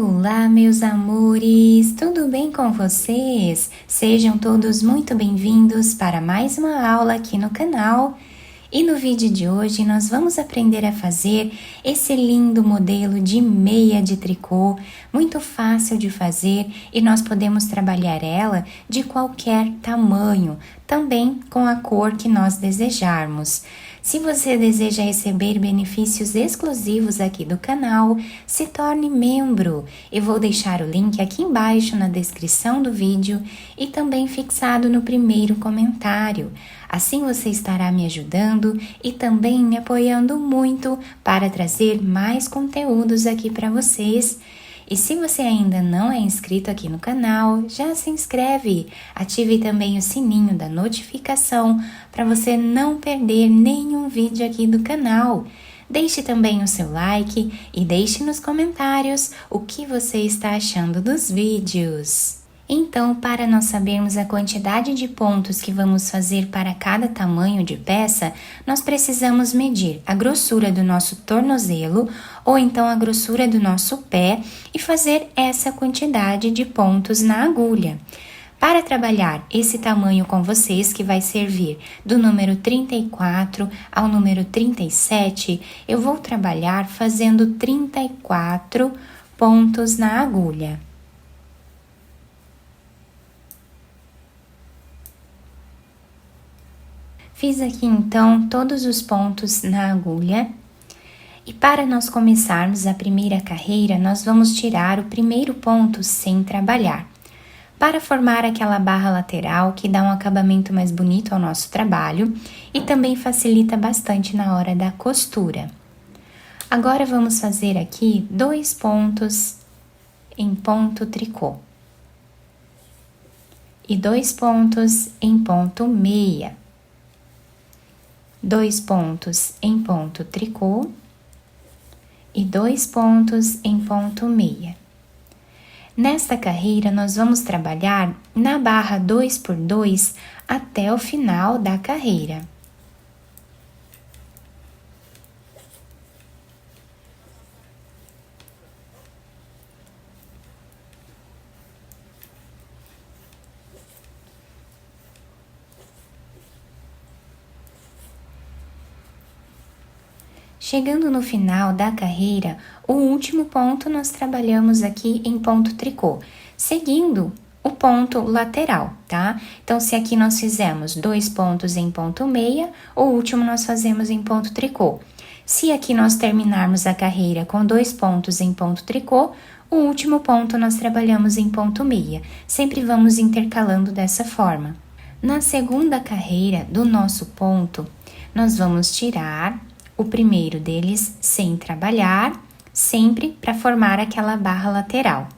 Olá, meus amores! Tudo bem com vocês? Sejam todos muito bem-vindos para mais uma aula aqui no canal. E no vídeo de hoje nós vamos aprender a fazer esse lindo modelo de meia de tricô, muito fácil de fazer e nós podemos trabalhar ela de qualquer tamanho, também com a cor que nós desejarmos. Se você deseja receber benefícios exclusivos aqui do canal, se torne membro. Eu vou deixar o link aqui embaixo na descrição do vídeo e também fixado no primeiro comentário. Assim você estará me ajudando e também me apoiando muito para trazer mais conteúdos aqui para vocês. E se você ainda não é inscrito aqui no canal, já se inscreve, ative também o sininho da notificação para você não perder nenhum vídeo aqui do canal. Deixe também o seu like e deixe nos comentários o que você está achando dos vídeos. Então, para nós sabermos a quantidade de pontos que vamos fazer para cada tamanho de peça, nós precisamos medir a grossura do nosso tornozelo ou então a grossura do nosso pé e fazer essa quantidade de pontos na agulha. Para trabalhar esse tamanho com vocês, que vai servir do número 34 ao número 37, eu vou trabalhar fazendo 34 pontos na agulha. Fiz aqui então todos os pontos na agulha e para nós começarmos a primeira carreira, nós vamos tirar o primeiro ponto sem trabalhar, para formar aquela barra lateral que dá um acabamento mais bonito ao nosso trabalho e também facilita bastante na hora da costura. Agora vamos fazer aqui 2 pontos em ponto tricô e 2 pontos em ponto meia. 2 pontos em ponto tricô e 2 pontos em ponto meia. Nesta carreira, nós vamos trabalhar na barra 2x2 até o final da carreira. Chegando no final da carreira, o último ponto nós trabalhamos aqui em ponto tricô, seguindo o ponto lateral, tá? Então, se aqui nós fizemos 2 pontos em ponto meia, o último nós fazemos em ponto tricô. Se aqui nós terminarmos a carreira com 2 pontos em ponto tricô, o último ponto nós trabalhamos em ponto meia. Sempre vamos intercalando dessa forma. Na segunda carreira do nosso ponto, nós vamos tirar o primeiro deles sem trabalhar, sempre para formar aquela barra lateral.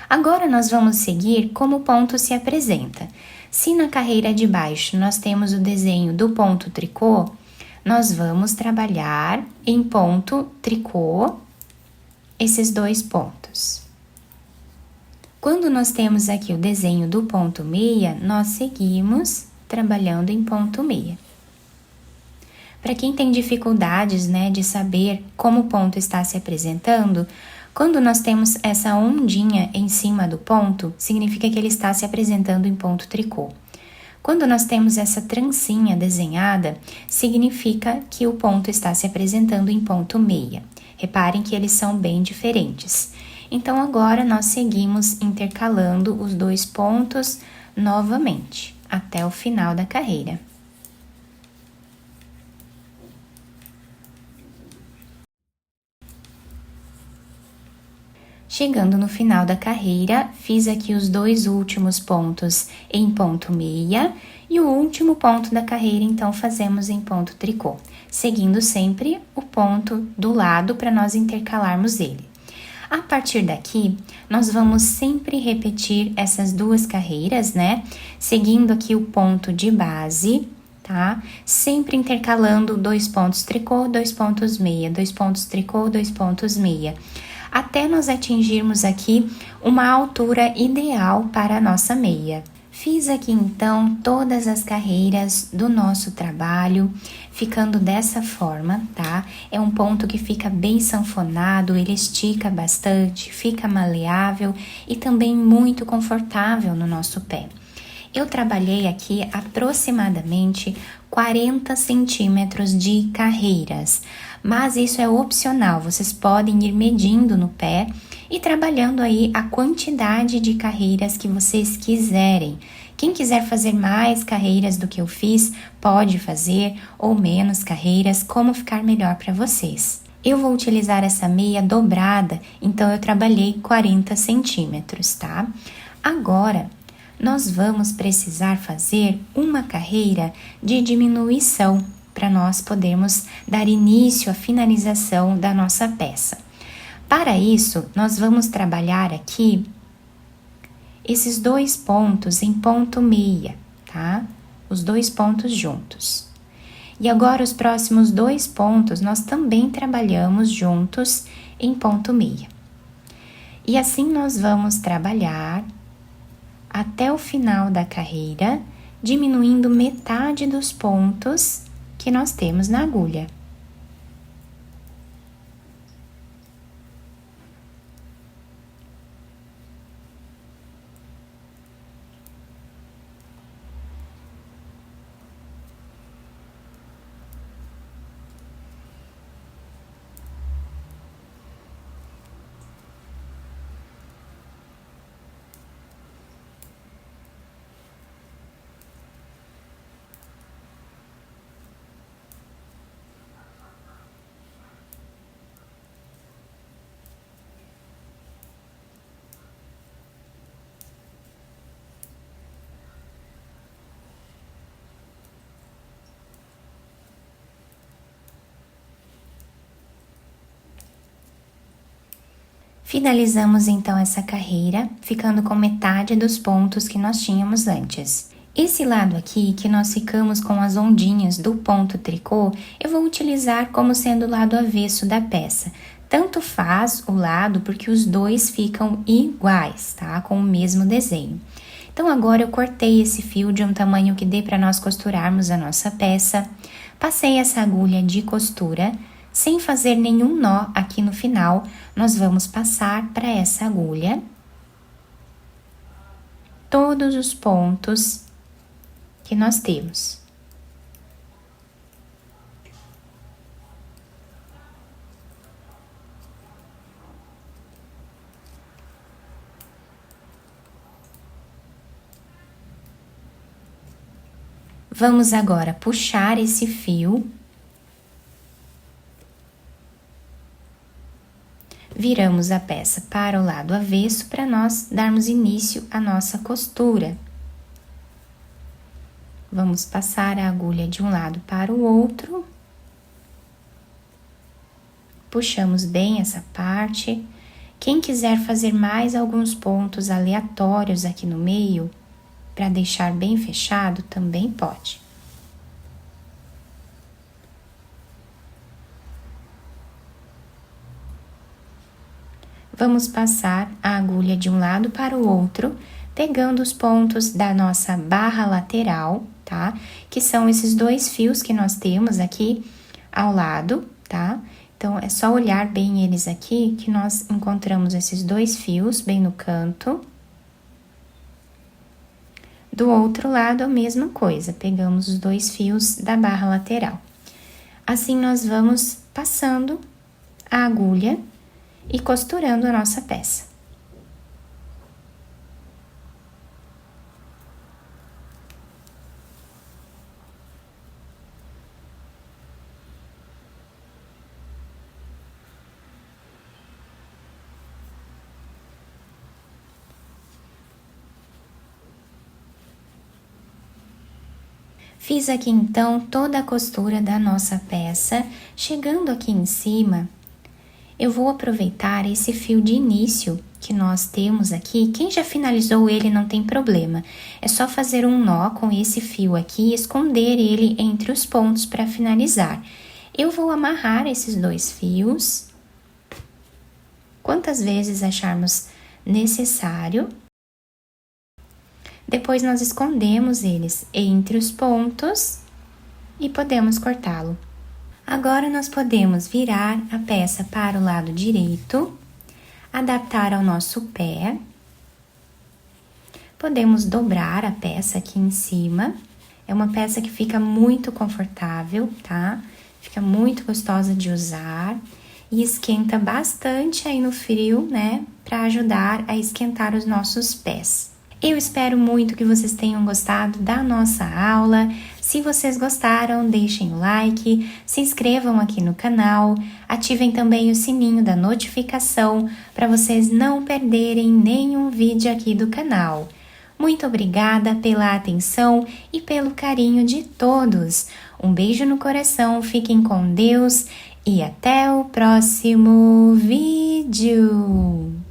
Agora, nós vamos seguir como o ponto se apresenta. Se na carreira de baixo nós temos o desenho do ponto tricô, nós vamos trabalhar em ponto tricô esses 2 pontos. Quando nós temos aqui o desenho do ponto meia, nós seguimos trabalhando em ponto meia. Para quem tem dificuldades, de saber como o ponto está se apresentando, quando nós temos essa ondinha em cima do ponto, significa que ele está se apresentando em ponto tricô. Quando nós temos essa trancinha desenhada, significa que o ponto está se apresentando em ponto meia. Reparem que eles são bem diferentes. Então, agora nós seguimos intercalando os 2 pontos novamente, até o final da carreira. Chegando no final da carreira, fiz aqui os 2 últimos pontos em ponto meia e o último ponto da carreira, então, fazemos em ponto tricô, seguindo sempre o ponto do lado para nós intercalarmos ele. A partir daqui, nós vamos sempre repetir essas 2 carreiras, seguindo aqui o ponto de base, tá? Sempre intercalando 2 pontos tricô, 2 pontos meia, 2 pontos tricô, 2 pontos meia, até nós atingirmos aqui uma altura ideal para a nossa meia. Fiz aqui então todas as carreiras do nosso trabalho, ficando dessa forma, tá? É um ponto que fica bem sanfonado, ele estica bastante, fica maleável e também muito confortável no nosso pé. Eu trabalhei aqui aproximadamente 40 centímetros de carreiras, mas isso é opcional, vocês podem ir medindo no pé e trabalhando aí a quantidade de carreiras que vocês quiserem. Quem quiser fazer mais carreiras do que eu fiz, pode fazer, ou menos carreiras, como ficar melhor para vocês. Eu vou utilizar essa meia dobrada, então eu trabalhei 40 centímetros, tá? Agora, nós vamos precisar fazer uma carreira de diminuição para nós podermos dar início à finalização da nossa peça. Para isso, nós vamos trabalhar aqui esses 2 pontos em ponto meia, tá? Os 2 pontos juntos. E agora os próximos 2 pontos nós também trabalhamos juntos em ponto meia. E assim nós vamos trabalhar até o final da carreira, diminuindo metade dos pontos que nós temos na agulha. Finalizamos então essa carreira, ficando com metade dos pontos que nós tínhamos antes. Esse lado aqui, que nós ficamos com as ondinhas do ponto tricô, eu vou utilizar como sendo o lado avesso da peça. Tanto faz o lado, porque os dois ficam iguais, tá? Com o mesmo desenho. Então agora eu cortei esse fio de um tamanho que dê para nós costurarmos a nossa peça. Passei essa agulha de costura, sem fazer nenhum nó aqui no final, nós vamos passar para essa agulha todos os pontos que nós temos. Vamos agora puxar esse fio. Viramos a peça para o lado avesso para nós darmos início à nossa costura. Vamos passar a agulha de um lado para o outro. Puxamos bem essa parte. Quem quiser fazer mais alguns pontos aleatórios aqui no meio, para deixar bem fechado, também pode. Vamos passar a agulha de um lado para o outro, pegando os pontos da nossa barra lateral, tá? Que são esses 2 fios que nós temos aqui ao lado, tá? Então, é só olhar bem eles aqui, que nós encontramos esses 2 fios bem no canto. Do outro lado, a mesma coisa, pegamos os 2 fios da barra lateral. Assim, nós vamos passando a agulha e costurando a nossa peça. Fiz aqui então toda a costura da nossa peça. Chegando aqui em cima, eu vou aproveitar esse fio de início que nós temos aqui. Quem já finalizou ele não tem problema. É só fazer um nó com esse fio aqui e esconder ele entre os pontos para finalizar. Eu vou amarrar esses 2 fios quantas vezes acharmos necessário. Depois nós escondemos eles entre os pontos e podemos cortá-lo. Agora nós podemos virar a peça para o lado direito, adaptar ao nosso pé. Podemos dobrar a peça aqui em cima. É uma peça que fica muito confortável, tá? Fica muito gostosa de usar e esquenta bastante aí no frio, né? Para ajudar a esquentar os nossos pés. Eu espero muito que vocês tenham gostado da nossa aula. Se vocês gostaram, deixem o like, se inscrevam aqui no canal, ativem também o sininho da notificação para vocês não perderem nenhum vídeo aqui do canal. Muito obrigada pela atenção e pelo carinho de todos. Um beijo no coração, fiquem com Deus e até o próximo vídeo!